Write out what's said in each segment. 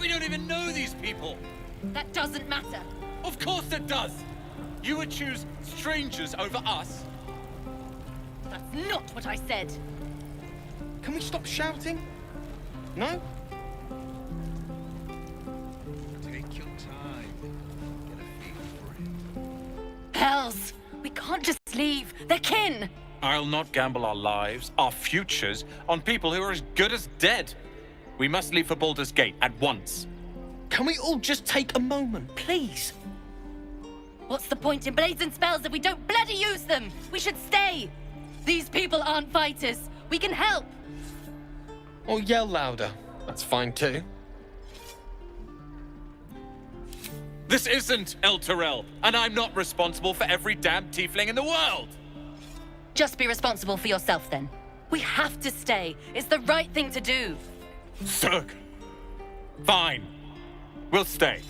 We don't even know these people. That doesn't matter. Of course it does. You would choose strangers over us? That's not what I said. Can we stop shouting? No? Take your time. Get a feel for it. Hells! We can't just leave. They're kin! I'll not gamble our lives, our futures, on people who are as good as dead. We must leave for Baldur's Gate at once. Can we all just take a moment, please? What's the point in blades and spells if we don't bloody use them? We should stay! These people aren't fighters. We can help! Or yell louder. That's fine too. This isn't El Terrell, and I'm not responsible for every damn tiefling in the world! Just be responsible for yourself then. We have to stay. It's the right thing to do. Zerg. Fine. We'll stay.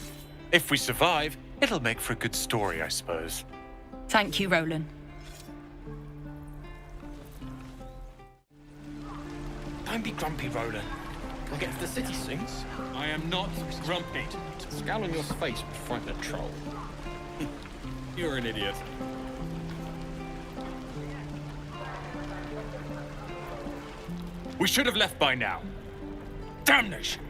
If we survive, it'll make for a good story, I suppose. Thank you, Rolan. Don't be grumpy, Rolan. We'll get to the city soon. I am not grumpy. The scowl on your face would frighten a troll. You're an idiot. We should have left by now. Damnation!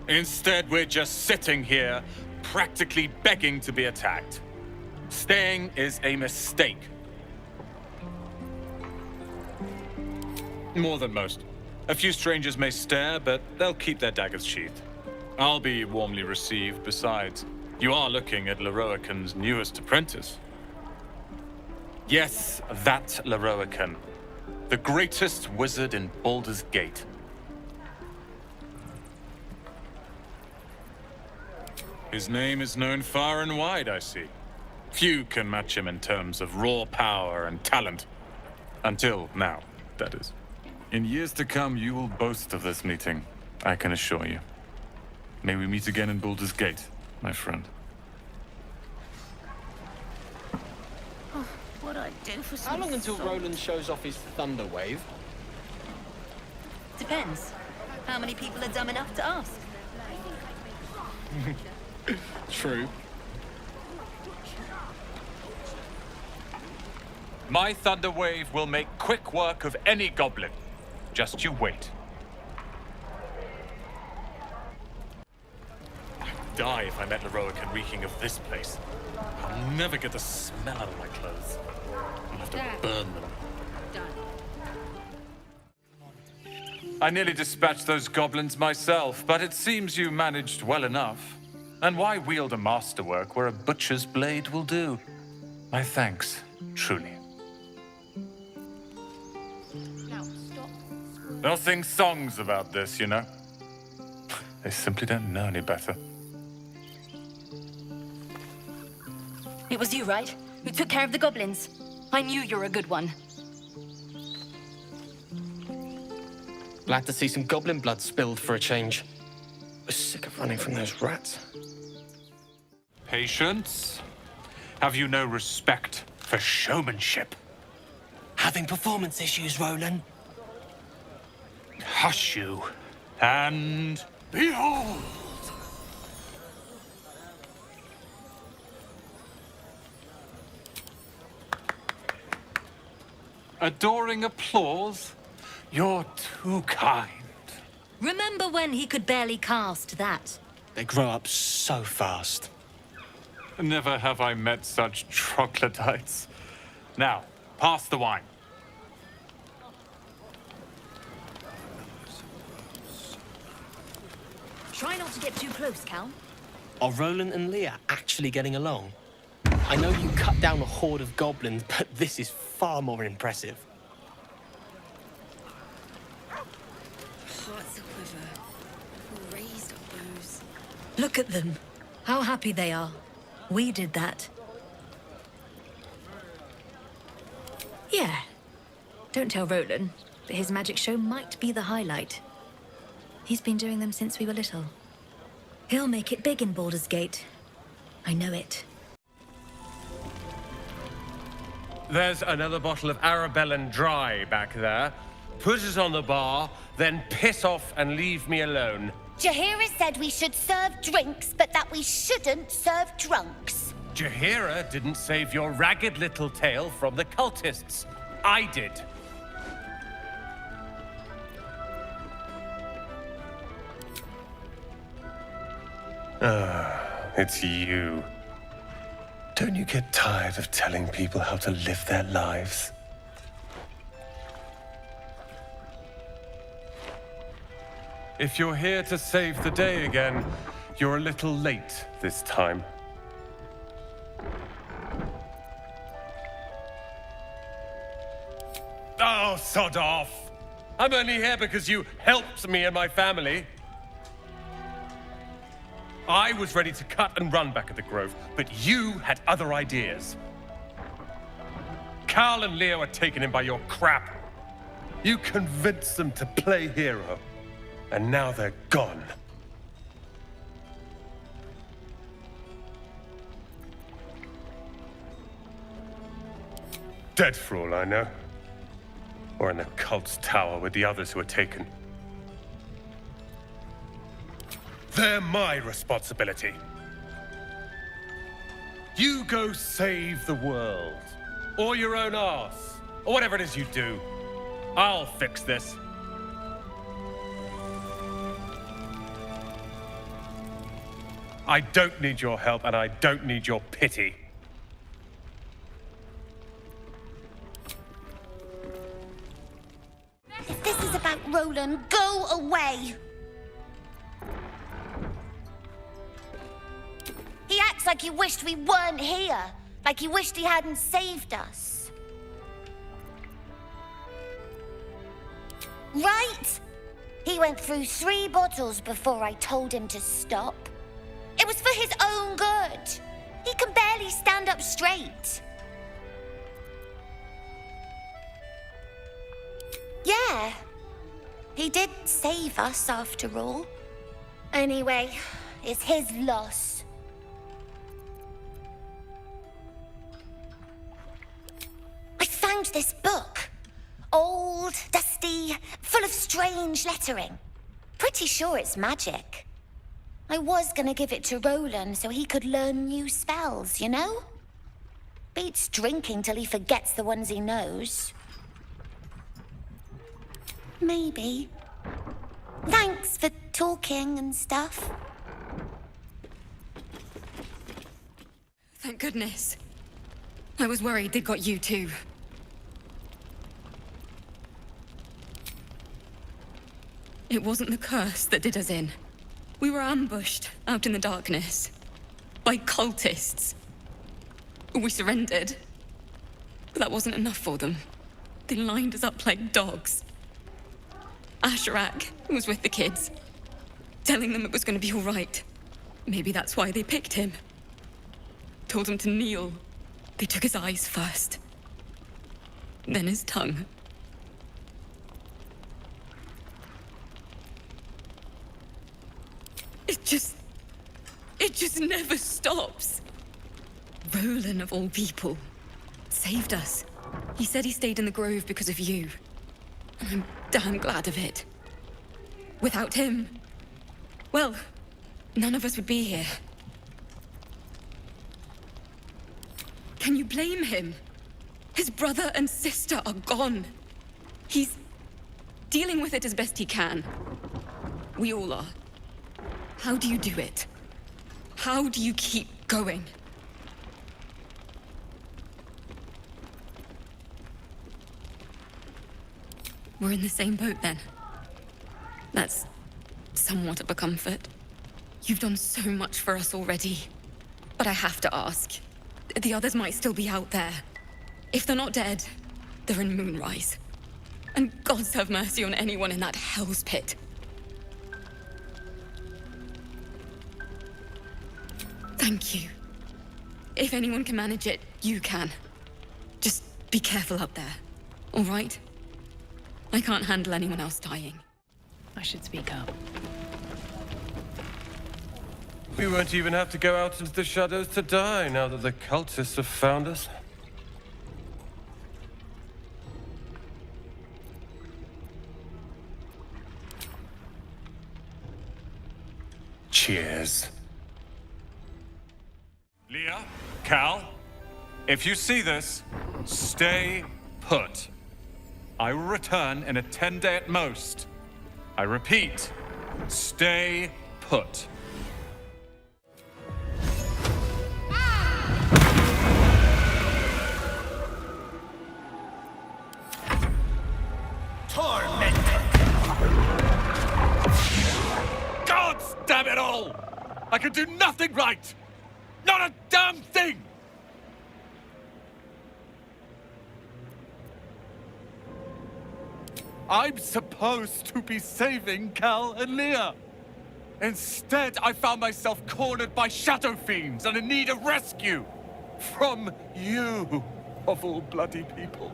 Instead, we're just sitting here, practically begging to be attacked. Staying is a mistake. More than most. A few strangers may stare, but they'll keep their daggers sheathed. I'll be warmly received. Besides, you are looking at Leroican's newest apprentice. Yes, that Leroican. The greatest wizard in Baldur's Gate. His name is known far and wide, I see. Few can match him in terms of raw power and talent. Until now, that is. In years to come, you will boast of this meeting, I can assure you. May we meet again in Baldur's Gate, my friend. What'd I do for some How long until salt? Rolan shows off his thunder wave? Depends. How many people are dumb enough to ask? True. My thunder wave will make quick work of any goblin. Just you wait. I'd die if I met Leroican reeking of this place. I'll never get the smell out of my clothes. I'll have to burn them. I nearly dispatched those goblins myself, but it seems you managed well enough. And why wield a masterwork where a butcher's blade will do? My thanks, truly. Now, stop. They'll sing songs about this, you know? They simply don't know any better. It was you, right? Who took care of the goblins? I knew you were a good one. Glad to see some goblin blood spilled for a change. We're sick of running from those rats. Patience? Have you no respect for showmanship? Having performance issues, Rolan. Hush you, and behold! Adoring applause? You're too kind. Remember when he could barely cast that? They grow up so fast. Never have I met such troglodytes. Now, pass the wine. Try not to get too close, Cal. Are Rolan and Leah actually getting along? I know you cut down a horde of goblins, but this is far more impressive. Hearts a quiver. Who raised our bows. Look at them. How happy they are. We did that. Yeah. Don't tell Rolan, but his magic show might be the highlight. He's been doing them since we were little. He'll make it big in Baldur's Gate. I know it. There's another bottle of Arabellan Dry back there. Put it on the bar, then piss off and leave me alone. Jaheira said we should serve drinks, but that we shouldn't serve drunks. Jaheira didn't save your ragged little tail from the cultists. I did. It's you. Don't you get tired of telling people how to live their lives? If you're here to save the day again, you're a little late this time. Oh, sod off! I'm only here because you helped me and my family. I was ready to cut and run back at the Grove, but you had other ideas. Carl and Leo are taken in by your crap. You convinced them to play hero, and now they're gone. Dead for all I know. Or in the cult's tower with the others who were taken. They're my responsibility. You go save the world. Or your own arse. Or whatever it is you do. I'll fix this. I don't need your help, and I don't need your pity. If this is about Rolan, go away! He acts like he wished we weren't here. Like he wished he hadn't saved us. Right? He went through 3 bottles before I told him to stop. It was for his own good. He can barely stand up straight. Yeah. He did save us after all. Anyway, it's his loss. I found this book. Old, dusty, full of strange lettering. Pretty sure it's magic. I was gonna give it to Rolan so he could learn new spells, you know? Beats drinking till he forgets the ones he knows. Maybe. Thanks for talking and stuff. Thank goodness. I was worried they'd got you too. It wasn't the curse that did us in. We were ambushed out in the darkness by cultists. We surrendered, but that wasn't enough for them. They lined us up like dogs. Asherak was with the kids, telling them it was going to be all right. Maybe that's why they picked him. Told him to kneel. They took his eyes first, then his tongue. It just never stops. Rolan, of all people, saved us. He said he stayed in the Grove because of you. And I'm damn glad of it. Without him, well, none of us would be here. Can you blame him? His brother and sister are gone. He's dealing with it as best he can. We all are. How do you do it? How do you keep going? We're in the same boat then. That's somewhat of a comfort. You've done so much for us already. But I have to ask. The others might still be out there. If they're not dead, they're in Moonrise. And gods have mercy on anyone in that hell's pit. Thank you. If anyone can manage it, you can. Just be careful up there, all right? I can't handle anyone else dying. I should speak up. We won't even have to go out into the shadows to die now that the cultists have found us. Cheers. Leah, Cal, if you see this, stay put. I will return in a 10-day at most. I repeat, stay put. God damn it all! I can do nothing right! Not a damn thing! I'm supposed to be saving Cal and Leah. Instead, I found myself cornered by shadow fiends and in need of rescue. From you, of all bloody people.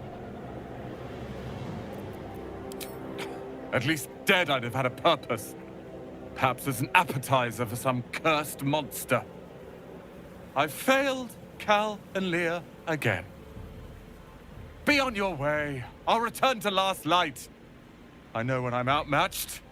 At least dead, I'd have had a purpose. Perhaps as an appetizer for some cursed monster. I've failed Cal and Leah again. Be on your way. I'll return to Last Light. I know when I'm outmatched.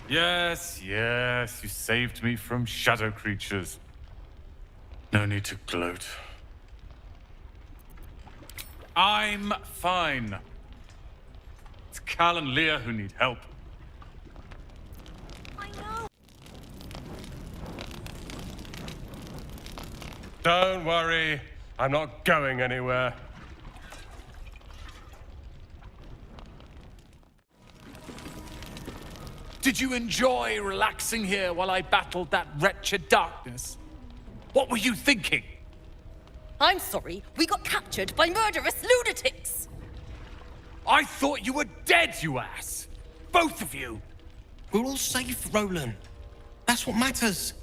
Yes, yes, you saved me from shadow creatures. No need to gloat. I'm fine. It's Cal and Leah who need help. I know. Don't worry, I'm not going anywhere. Did you enjoy relaxing here while I battled that wretched darkness? What were you thinking? I'm sorry, we got captured by murderous lunatics! I thought you were dead, you ass! Both of you! We're all safe, Rolan. That's what matters.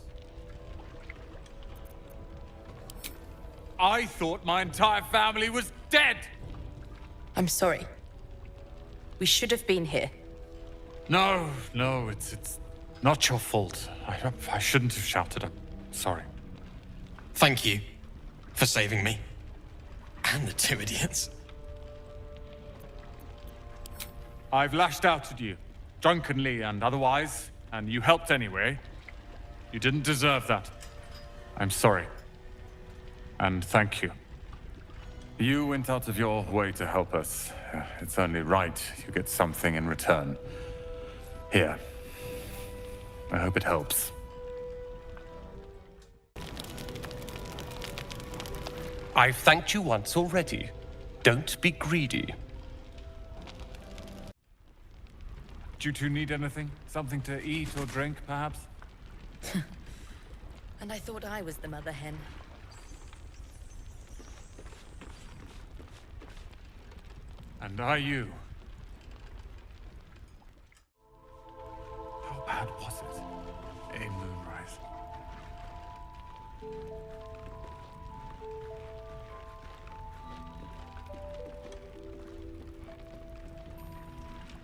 I thought my entire family was dead! I'm sorry. We should have been here. No, it's not your fault. I shouldn't have shouted. I'm sorry. Thank you for saving me. And the two idiots. I've lashed out at you, drunkenly and otherwise, and you helped anyway. You didn't deserve that. I'm sorry. And thank you. You went out of your way to help us. It's only right you get something in return. Here. I hope it helps. I've thanked you once already. Don't be greedy. Do you two need anything? Something to eat or drink, perhaps? And I thought I was the mother hen. And are you? How bad was it in Moonrise?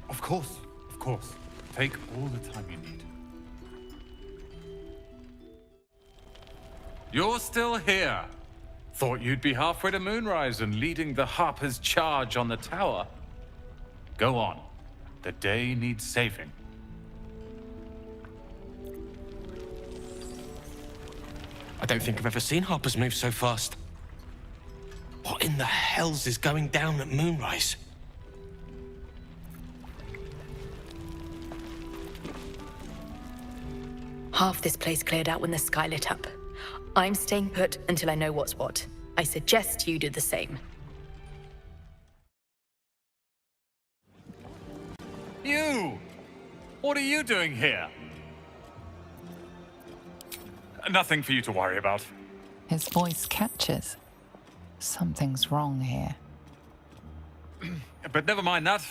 Of course. Take all the time you need. You're still here. Thought you'd be halfway to Moonrise and leading the Harper's charge on the tower. Go on. The day needs saving. I don't think I've ever seen Harper's move so fast. What in the hells is going down at Moonrise? Half this place cleared out when the sky lit up. I'm staying put until I know what's what. I suggest you do the same. You! What are you doing here? Nothing for you to worry about. His voice catches. Something's wrong here. But never mind that.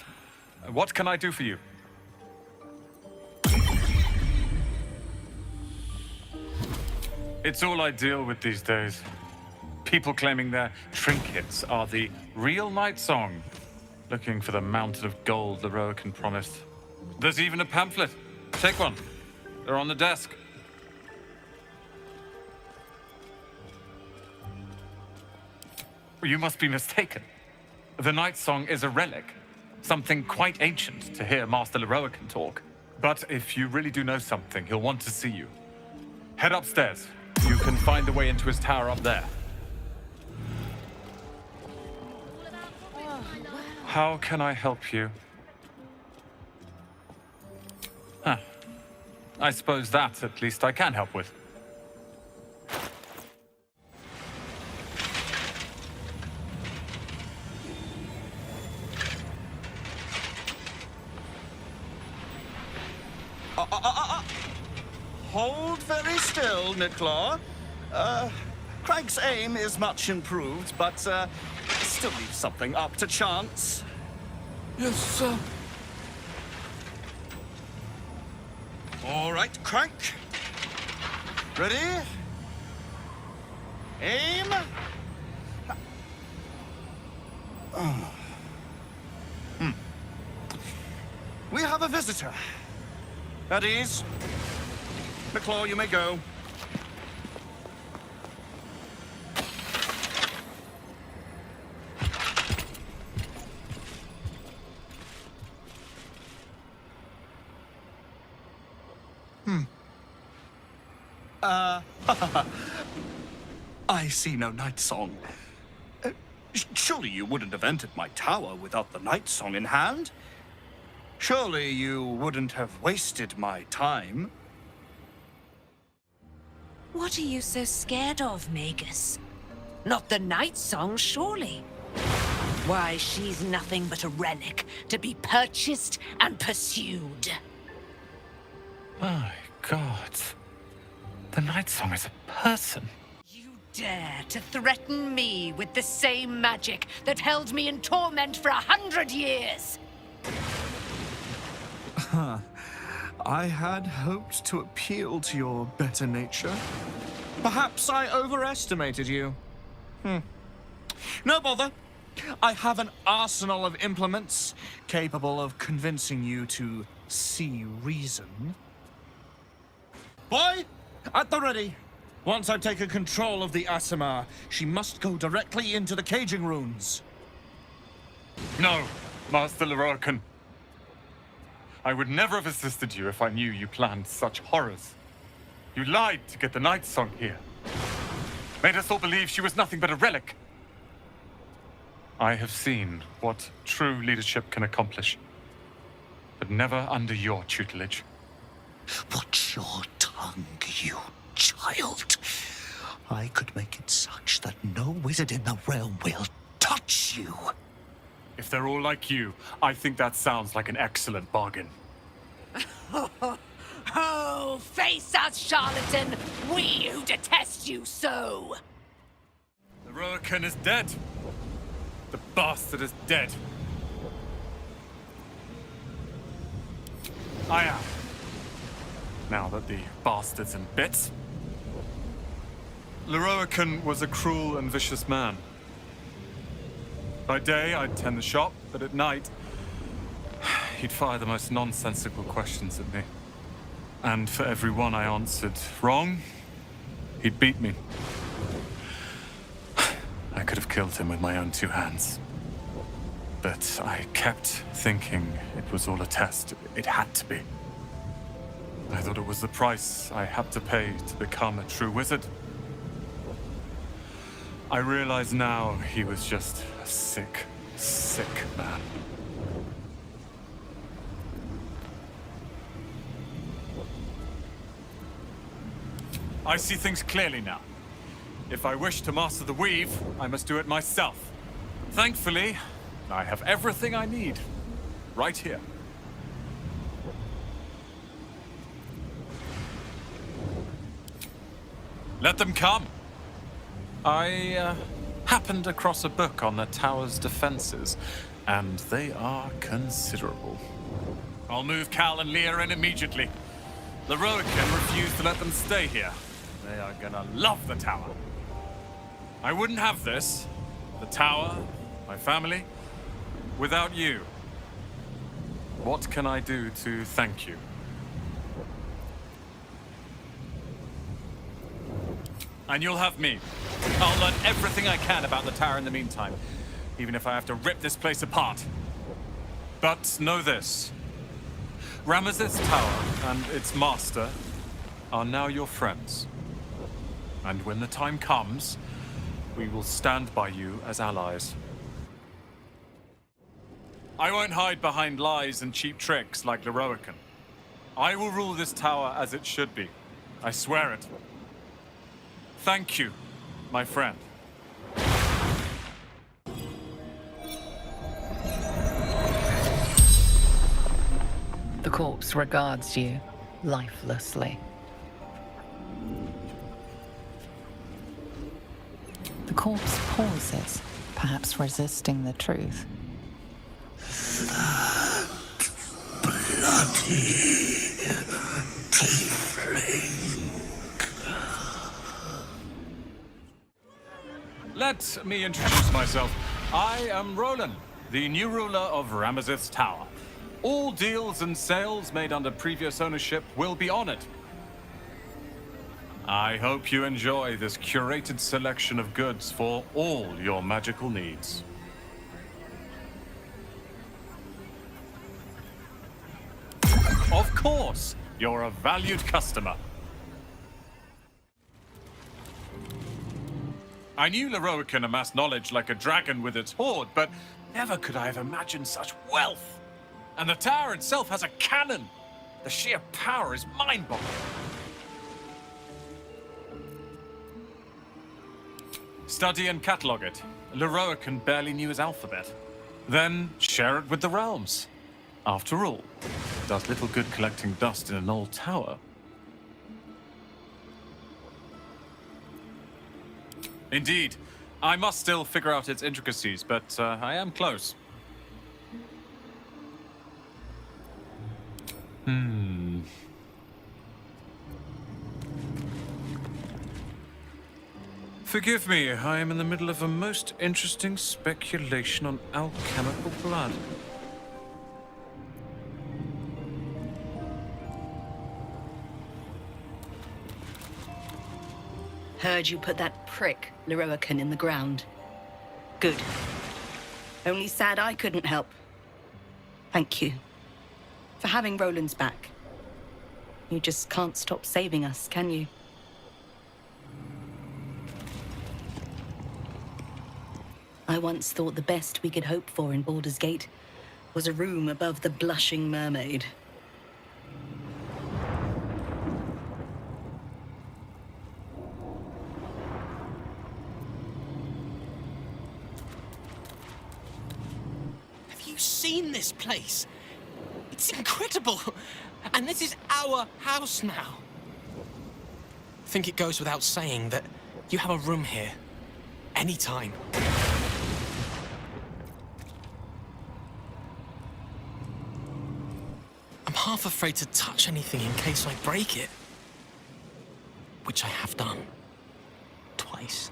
What can I do for you? It's all I deal with these days. People claiming their trinkets are the real night song, looking for the mountain of gold the Rowan promised. There's even a pamphlet. Take one. They're on the desk. You must be mistaken. The Night Song is a relic. Something quite ancient to hear Master Leroican talk. But if you really do know something, he'll want to see you. Head upstairs. You can find the way into his tower up there. How can I help you? Huh. I suppose that, at least, I can help with. Hold very still, Nicklaw. Craig's aim is much improved, but still leaves something up to chance. Yes, sir. All right, Craig. Ready? Aim. We have a visitor. At ease. Nicklaw, you may go. I see no Night Song. Surely you wouldn't have entered my tower without the Night Song in hand? Surely you wouldn't have wasted my time? What are you so scared of, Magus? Not the Night Song, surely. Why, she's nothing but a relic to be purchased and pursued. My God. The Night Song is a person. You dare to threaten me with the same magic that held me in torment for 100 years? I had hoped to appeal to your better nature. Perhaps I overestimated you. No bother. I have an arsenal of implements capable of convincing you to see reason. Boy, at the ready. Once I've taken control of the Asimar, she must go directly into the caging runes. No, Master Leroican. I would never have assisted you if I knew you planned such horrors. You lied to get the Night Song here. Made us all believe she was nothing but a relic. I have seen what true leadership can accomplish, but never under your tutelage. Watch your tongue, you child. I could make it such that no wizard in the realm will touch you. If they're all like you, I think that sounds like an excellent bargain. Oh, face us, charlatan! We who detest you so! The Roakan is dead. The bastard is dead. I am. Now that the bastard's in bits. Leroican was a cruel and vicious man. By day, I'd tend the shop, but at night, he'd fire the most nonsensical questions at me. And for every one I answered wrong, he'd beat me. I could have killed him with my own two hands. But I kept thinking it was all a test. It had to be. I thought it was the price I had to pay to become a true wizard. I realize now he was just a sick, sick man. I see things clearly now. If I wish to master the weave, I must do it myself. Thankfully, I have everything I need right here. Let them come. I happened across a book on the tower's defenses, and they are considerable. I'll move Cal and Leah in immediately. Leroican refused to let them stay here. They are gonna love the tower. I wouldn't have this, the tower, my family, without you. What can I do to thank you? And you'll have me. I'll learn everything I can about the tower in the meantime. even if I have to rip this place apart. But know this. Ramesses Tower and its master are now your friends. And when the time comes, we will stand by you as allies. I won't hide behind lies and cheap tricks like Leroican. I will rule this tower as it should be. I swear it. Thank you, my friend. The corpse regards you lifelessly. The corpse pauses, perhaps resisting the truth. Bloody tiefling. Let me introduce myself. I am Rolan, the new ruler of Ramesses Tower. All deals and sales made under previous ownership will be honored. I hope you enjoy this curated selection of goods for all your magical needs. Of course, you're a valued customer. I knew Leroican amassed knowledge like a dragon with its hoard, but never could I have imagined such wealth. And the tower itself has a cannon. The sheer power is mind-boggling. Study and catalog it. Leroican barely knew his alphabet. Then share it with the realms. After all, it does little good collecting dust in an old tower. Indeed. I must still figure out its intricacies, but I am close. Forgive me, I am in the middle of a most interesting speculation on alchemical blood. Heard you put that prick, Leroican, in the ground. Good. Only sad I couldn't help. Thank you. For having Roland's back. You just can't stop saving us, can you? I once thought the best we could hope for in Baldur's Gate was a room above the blushing mermaid. Have you seen this place? It's incredible. And this is our house now. I think it goes without saying that you have a room here. Anytime. I'm half afraid to touch anything in case I break it. Which I have done. Twice.